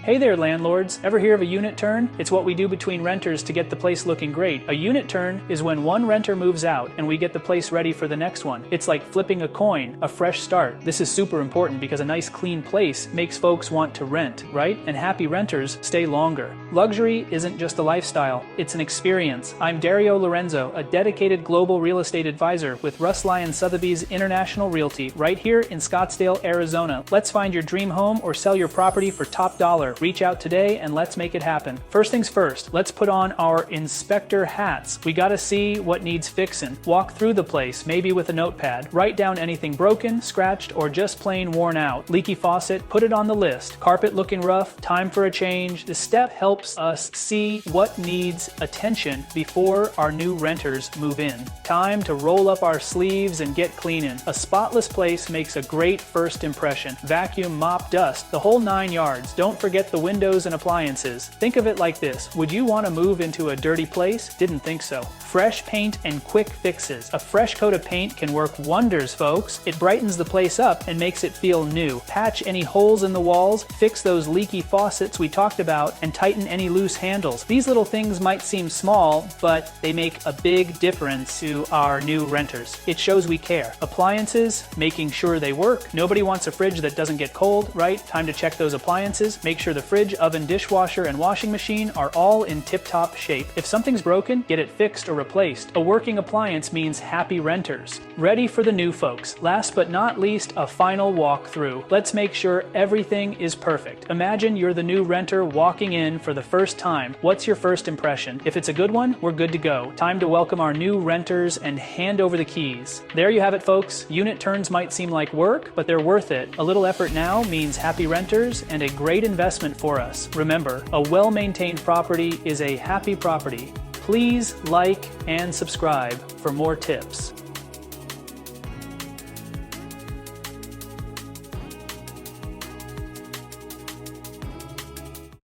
Hey there, landlords. Ever hear of a unit turn? It's what we do between renters to get the place looking great. A unit turn is when one renter moves out and we get the place ready for the next one. It's like flipping a coin, a fresh start. This is super important because a nice clean place makes folks want to rent, right? And happy renters stay longer. Luxury isn't just a lifestyle, it's an experience. I'm Dario Lorenzo, a dedicated global real estate advisor with Russ Lyon Sotheby's International Realty right here in Scottsdale, Arizona. Let's find your dream home or sell your property for top dollar. Reach out today and let's make it happen. First things first, let's put on our inspector hats. We gotta see what needs fixin'. Walk through the place, maybe with a notepad. Write down anything broken, scratched, or just plain worn out. Leaky faucet, put it on the list. Carpet looking rough, time for a change. This step helps us see what needs attention before our new renters move in. Time to roll up our sleeves and get cleanin'. A spotless place makes a great first impression. Vacuum, mop, dust, the whole 9 yards. Don't forget the windows and appliances. Think of it like this. Would you want to move into a dirty place? Didn't think so. Fresh paint and quick fixes. A fresh coat of paint can work wonders, folks. It brightens the place up and makes it feel new. Patch any holes in the walls, fix those leaky faucets we talked about, and tighten any loose handles. These little things might seem small, but they make a big difference to our new renters. It shows we care. Appliances, making sure they work. Nobody wants a fridge that doesn't get cold, right? Time to check those appliances. Make sure the fridge, oven, dishwasher, and washing machine are all in tip-top shape. If something's broken, get it fixed or replaced. A working appliance means happy renters. Ready for the new folks. Last but not least, a final walkthrough. Let's make sure everything is perfect. Imagine you're the new renter walking in for the first time. What's your first impression? If it's a good one, we're good to go. Time to welcome our new renters and hand over the keys. There you have it, folks. Unit turns might seem like work, but they're worth it. A little effort now means happy renters and a great investment for us. Remember, a well-maintained property is a happy property. Please like and subscribe for more tips.